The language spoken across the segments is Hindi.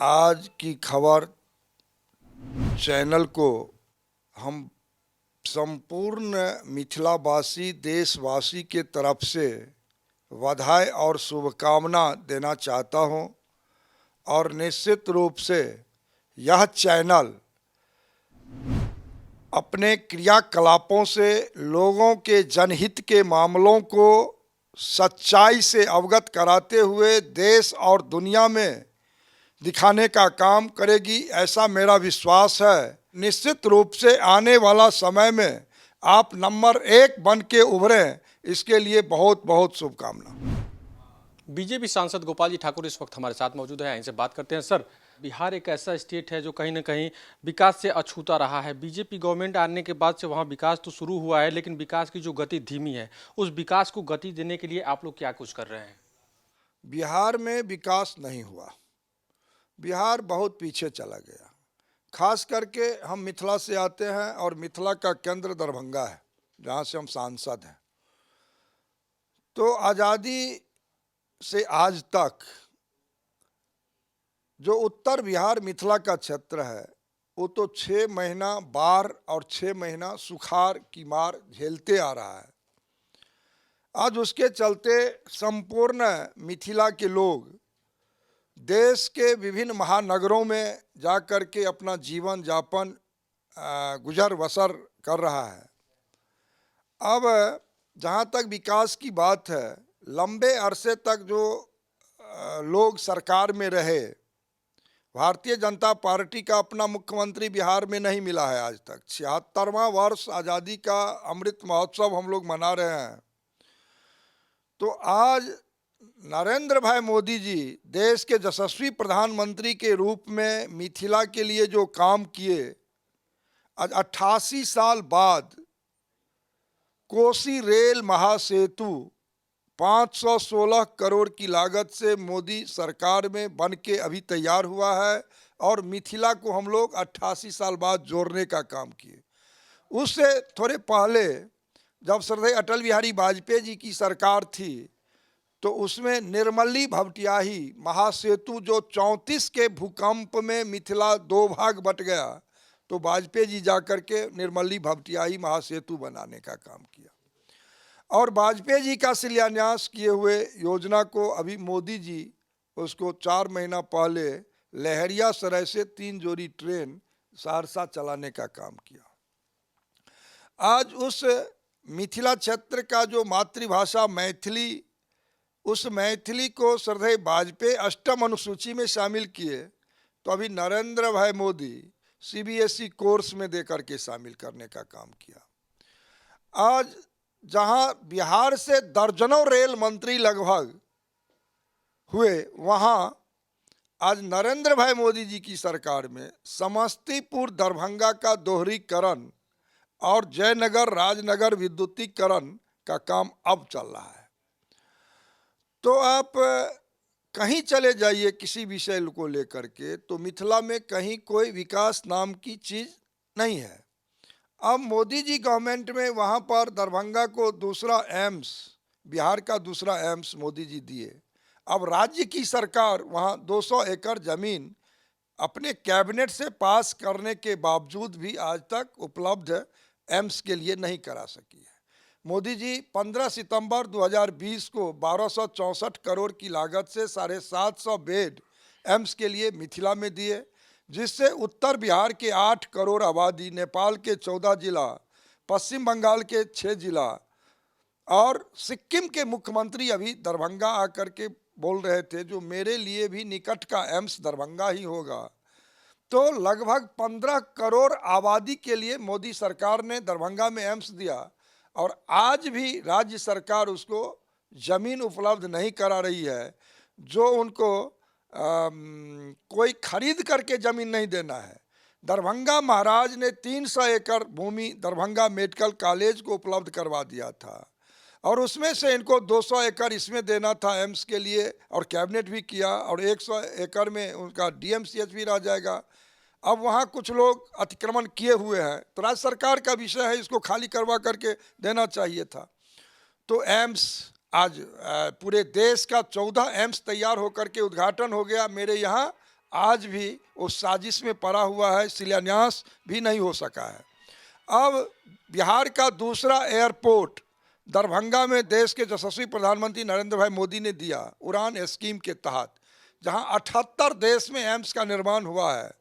आज की खबर चैनल को हम संपूर्ण मिथिलावासी देशवासी के तरफ से बधाई और शुभकामना देना चाहता हूं और निश्चित रूप से यह चैनल अपने क्रियाकलापों से लोगों के जनहित के मामलों को सच्चाई से अवगत कराते हुए देश और दुनिया में दिखाने का काम करेगी, ऐसा मेरा विश्वास है। निश्चित रूप से आने वाला समय में आप नंबर 1 बन के उभरें, इसके लिए बहुत बहुत शुभकामना। बीजेपी सांसद गोपाल जी ठाकुर इस वक्त हमारे साथ मौजूद है, इनसे बात करते हैं। सर, बिहार एक ऐसा स्टेट है जो कहीं ना कहीं विकास से अछूता रहा है। बीजेपी गवर्नमेंट आने के बाद से वहाँ विकास तो शुरू हुआ है, लेकिन विकास की जो गति धीमी है, उस विकास को गति देने के लिए आप लोग क्या कुछ कर रहे हैं? बिहार में विकास नहीं हुआ, बिहार बहुत पीछे चला गया। खास करके हम मिथिला से आते हैं और मिथिला का केंद्र दरभंगा है, जहाँ से हम सांसद हैं। तो आज़ादी से आज तक जो उत्तर बिहार मिथिला का क्षेत्र है, वो तो 6 महीना बाढ़ और 6 महीना सुखाड़ की मार झेलते आ रहा है। आज उसके चलते संपूर्ण मिथिला के लोग देश के विभिन्न महानगरों में जाकर के अपना जीवन यापन गुजर बसर कर रहा है। अब जहाँ तक विकास की बात है, लंबे अरसे तक जो लोग सरकार में रहे, भारतीय जनता पार्टी का अपना मुख्यमंत्री बिहार में नहीं मिला है आज तक। 76वां वर्ष आज़ादी का अमृत महोत्सव हम लोग मना रहे हैं। तो आज नरेंद्र भाई मोदी जी देश के यशस्वी प्रधानमंत्री के रूप में मिथिला के लिए जो काम किए, आज 88 साल बाद कोसी रेल महासेतु 516 करोड़ की लागत से मोदी सरकार में बन के अभी तैयार हुआ है और मिथिला को हम लोग 88 साल बाद जोड़ने का काम किए। उससे थोड़े पहले जब श्रद्धेय अटल बिहारी वाजपेयी जी की सरकार थी, तो उसमें निर्मली भपटियाही महासेतु जो 34 के भूकंप में मिथिला 2 भाग बट गया, तो वाजपेयी जी जाकर के निर्मली भपटियाही महासेतु बनाने का काम किया। और वाजपेयी जी का शिलान्यास किए हुए योजना को अभी मोदी जी उसको 4 महीना पहले लहरियासराय से 3 जोड़ी ट्रेन सहरसा चलाने का काम किया। आज उस मिथिला क्षेत्र का जो मातृभाषा मैथिली, उस मैथिली को श्रद्धेय वाजपेयी 8म अनुसूची में शामिल किए, तो अभी नरेंद्र भाई मोदी CBSE कोर्स में देकर के शामिल करने का काम किया। आज जहां बिहार से दर्जनों रेल मंत्री लगभग हुए, वहां आज नरेंद्र भाई मोदी जी की सरकार में समस्तीपुर दरभंगा का दोहरीकरण और जयनगर राजनगर विद्युतीकरण का काम अब चल रहा है। तो आप कहीं चले जाइए किसी विषय को लेकर के, तो मिथिला में कहीं कोई विकास नाम की चीज़ नहीं है। अब मोदी जी गवर्नमेंट में वहाँ पर दरभंगा को दूसरा एम्स, बिहार का दूसरा एम्स मोदी जी दिए। अब राज्य की सरकार वहाँ 200 एकड़ ज़मीन अपने कैबिनेट से पास करने के बावजूद भी आज तक उपलब्ध एम्स के लिए नहीं करा सकी है। मोदी जी 15 सितंबर 2020 को 1264 करोड़ की लागत से 750 बेड एम्स के लिए मिथिला में दिए, जिससे उत्तर बिहार के 8 करोड़ आबादी, नेपाल के 14 जिला, पश्चिम बंगाल के 6 जिला और सिक्किम के मुख्यमंत्री अभी दरभंगा आकर के बोल रहे थे, जो मेरे लिए भी निकट का एम्स दरभंगा ही होगा। तो लगभग 15 करोड़ आबादी के लिए मोदी सरकार ने दरभंगा में एम्स दिया, और आज भी राज्य सरकार उसको ज़मीन उपलब्ध नहीं करा रही है। जो उनको कोई खरीद करके ज़मीन नहीं देना है। दरभंगा महाराज ने 300 एकड़ भूमि दरभंगा मेडिकल कॉलेज को उपलब्ध करवा दिया था, और उसमें से इनको 200 एकड़ इसमें देना था एम्स के लिए, और कैबिनेट भी किया, और 100 एकड़ में उनका DMCH भी रह जाएगा। अब वहाँ कुछ लोग अतिक्रमण किए हुए हैं, तो राज्य सरकार का विषय है, इसको खाली करवा करके देना चाहिए था। तो एम्स आज पूरे देश का 14 एम्स तैयार होकर के उद्घाटन हो गया मेरे यहाँ, आज भी उस साजिश में पड़ा हुआ है, शिलान्यास भी नहीं हो सका है। अब बिहार का दूसरा एयरपोर्ट दरभंगा में देश के यशस्वी प्रधानमंत्री नरेंद्र भाई मोदी ने दिया उड़ान स्कीम के तहत, जहां 78 देश में एम्स का निर्माण हुआ है,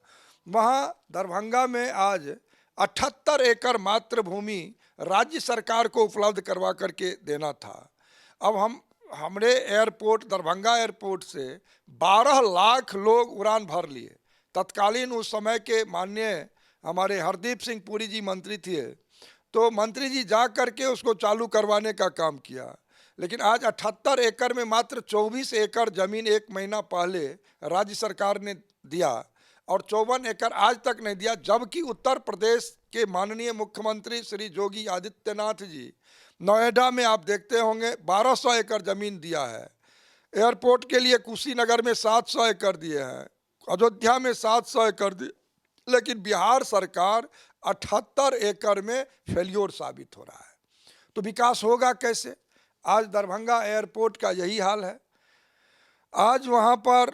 वहां दरभंगा में आज 78 एकड़ मात्र भूमि राज्य सरकार को उपलब्ध करवा करके देना था। अब हमने एयरपोर्ट दरभंगा एयरपोर्ट से 12 लाख लोग उड़ान भर लिए। तत्कालीन उस समय के माननीय हमारे हरदीप सिंह पुरी जी मंत्री थे, तो मंत्री जी जा करके उसको चालू करवाने का काम किया। लेकिन आज 78 एकड़ में मात्र 24 एकड़ जमीन 1 महीना पहले राज्य सरकार ने दिया और 54 एकड़ आज तक नहीं दिया, जबकि उत्तर प्रदेश के माननीय मुख्यमंत्री श्री योगी आदित्यनाथ जी नोएडा में आप देखते होंगे 1200 एकड़ जमीन दिया है। एयरपोर्ट के लिए कुशीनगर में 700 एकड़ दिए हैं, अयोध्या में 700 एकड़ दिए, लेकिन बिहार सरकार 78 एकड़ में फेल्योर साबित हो रहा है। तो विकास होगा कैसे? आज दरभंगा एयरपोर्ट का यही हाल है। आज वहाँ पर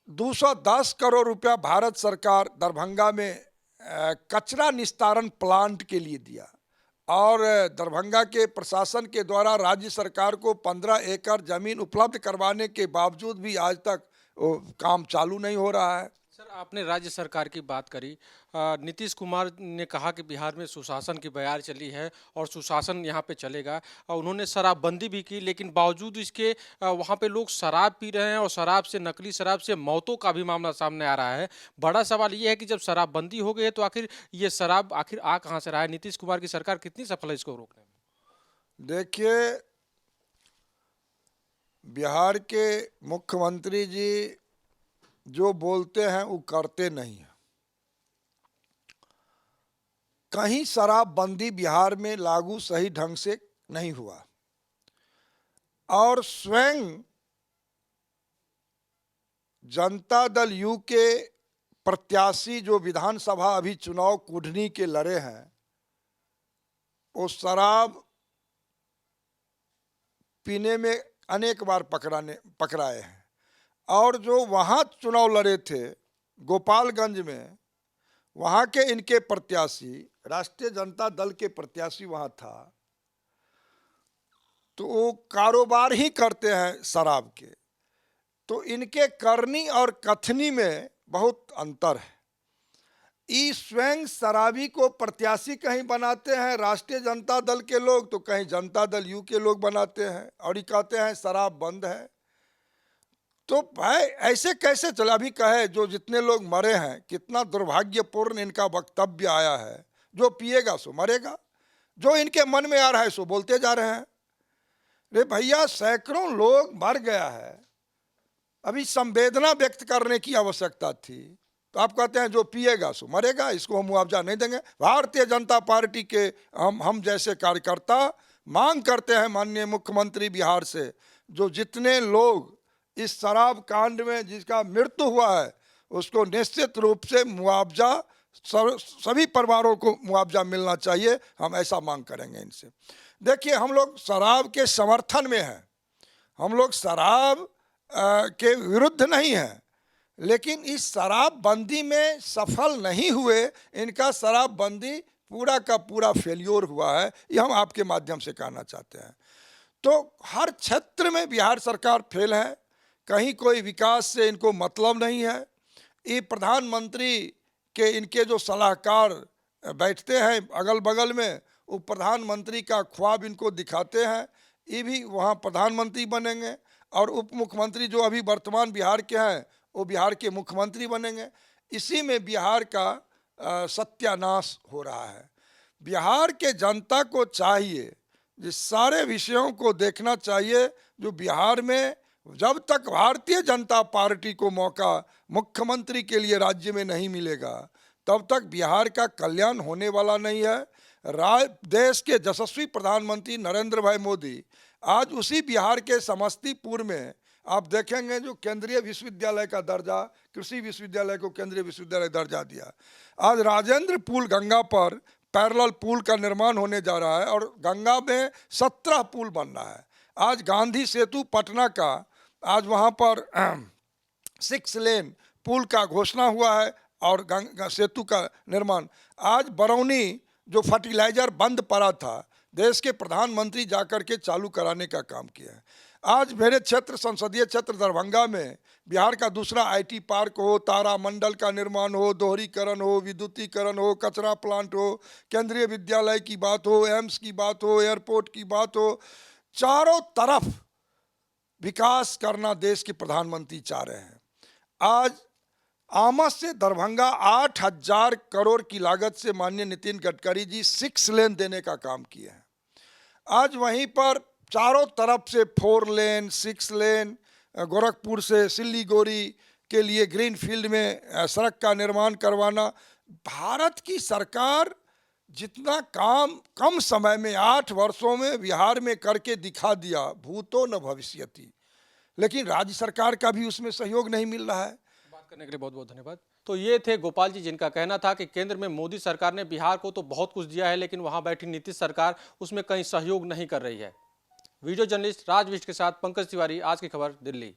210 करोड़ रुपया भारत सरकार दरभंगा में कचरा निस्तारण प्लांट के लिए दिया और दरभंगा के प्रशासन के द्वारा राज्य सरकार को 15 एकड़ जमीन उपलब्ध करवाने के बावजूद भी आज तक वो काम चालू नहीं हो रहा है। सर, आपने राज्य सरकार की बात करी। नीतीश कुमार ने कहा कि बिहार में सुशासन की बयार चली है और सुशासन यहाँ पे चलेगा, और उन्होंने शराबबंदी भी की, लेकिन बावजूद इसके वहाँ पे लोग शराब पी रहे हैं और शराब से, नकली शराब से मौतों का भी मामला सामने आ रहा है। बड़ा सवाल ये है कि जब शराबबंदी हो गई है तो आखिर ये शराब आखिर आ कहाँ से रहा है? नीतीश कुमार की सरकार कितनी सफल है इसको रोकने में? देखिए, बिहार के मुख्यमंत्री जी जो बोलते हैं वो करते नहीं हैं। कहीं शराबबंदी बिहार में लागू सही ढंग से नहीं हुआ और स्वयं जनता दल यू के प्रत्याशी जो विधानसभा अभी चुनाव कुढ़नी के लड़े हैं, वो शराब पीने में अनेक बार पकड़ाए हैं। और जो वहाँ चुनाव लड़े थे गोपालगंज में, वहाँ के इनके प्रत्याशी, राष्ट्रीय जनता दल के प्रत्याशी वहाँ था, तो वो कारोबार ही करते हैं शराब के। तो इनके करनी और कथनी में बहुत अंतर है। ये स्वयं शराबी को प्रत्याशी कहीं बनाते हैं राष्ट्रीय जनता दल के लोग, तो कहीं जनता दल यू के लोग बनाते हैं और ये कहते हैं शराब बंद है। तो भाई ऐसे कैसे चला? अभी कहे जो जितने लोग मरे हैं, कितना दुर्भाग्यपूर्ण इनका वक्तव्य आया है। जो पिएगा सो मरेगा, जो इनके मन में आ रहा है सो बोलते जा रहे हैं। रे भैया, सैकड़ों लोग मर गया है, अभी संवेदना व्यक्त करने की आवश्यकता थी, तो आप कहते हैं जो पिएगा सो मरेगा, इसको हम मुआवजा नहीं देंगे। भारतीय जनता पार्टी के हम जैसे कार्यकर्ता मांग करते हैं माननीय मुख्यमंत्री बिहार से, जो जितने लोग इस शराब कांड में जिसका मृत्यु हुआ है, उसको निश्चित रूप से मुआवजा, सभी परिवारों को मुआवजा मिलना चाहिए। हम ऐसा मांग करेंगे इनसे। देखिए, हम लोग शराब के समर्थन में हैं, हम लोग शराब के विरुद्ध नहीं हैं, लेकिन इस शराबबंदी में सफल नहीं हुए। इनका शराबबंदी पूरा का पूरा फेल्योर हुआ है, ये हम आपके माध्यम से कहना चाहते हैं। तो हर क्षेत्र में बिहार सरकार फेल है, कहीं कोई विकास से इनको मतलब नहीं है। ये प्रधानमंत्री के इनके जो सलाहकार बैठते हैं अगल बगल में, वो प्रधानमंत्री का ख्वाब इनको दिखाते हैं, ये भी वहाँ प्रधानमंत्री बनेंगे, और उप मुख्यमंत्री जो अभी वर्तमान बिहार के हैं वो बिहार के मुख्यमंत्री बनेंगे। इसी में बिहार का सत्यानाश हो रहा है। बिहार के जनता को चाहिए जिस सारे विषयों को देखना चाहिए जो बिहार में, जब तक भारतीय जनता पार्टी को मौका मुख्यमंत्री के लिए राज्य में नहीं मिलेगा, तब तक बिहार का कल्याण होने वाला नहीं है। देश के यशस्वी प्रधानमंत्री नरेंद्र भाई मोदी आज उसी बिहार के समस्तीपुर में आप देखेंगे जो केंद्रीय विश्वविद्यालय का दर्जा, कृषि विश्वविद्यालय को केंद्रीय विश्वविद्यालय दर्जा दिया। आज राजेंद्र पुल गंगा पर पैरेलल पुल का निर्माण होने जा रहा है और गंगा में 17 पुल बन रहा है। आज गांधी सेतु पटना का आज वहाँ पर 6 लेन पुल का घोषणा हुआ है और गंगा सेतु का निर्माण। आज बरौनी जो फर्टिलाइजर बंद पड़ा था, देश के प्रधानमंत्री जाकर के चालू कराने का काम किया है। आज मेरे क्षेत्र, संसदीय क्षेत्र दरभंगा में बिहार का दूसरा आईटी पार्क हो, तारामंडल का निर्माण हो, दोहरीकरण हो, विद्युतीकरण हो, कचरा प्लांट हो, केंद्रीय विद्यालय की बात हो, एम्स की बात हो, एयरपोर्ट की बात हो, चारों तरफ विकास करना देश के प्रधानमंत्री चाह रहे हैं। आज आमस से दरभंगा 8,000 करोड़ की लागत से माननीय नितिन गडकरी जी 6 लेन देने का काम किए हैं। आज वहीं पर चारों तरफ से 4 लेन, 6 लेन, गोरखपुर से सिल्लीगुड़ी के लिए ग्रीन फील्ड में सड़क का निर्माण करवाना। भारत की सरकार जितना काम कम समय में 8 वर्षों में बिहार में करके दिखा दिया, भूतो न भविष्यति, लेकिन राज्य सरकार का भी उसमें सहयोग नहीं मिल रहा है। बात करने के लिए बहुत बहुत धन्यवाद। तो ये थे गोपाल जी, जिनका कहना था कि केंद्र में मोदी सरकार ने बिहार को तो बहुत कुछ दिया है, लेकिन वहां बैठी नीतीश सरकार उसमें कहीं सहयोग नहीं कर रही है। वीडियो जर्नलिस्ट राज विष्ट के साथ पंकज तिवारी, आज की खबर, दिल्ली।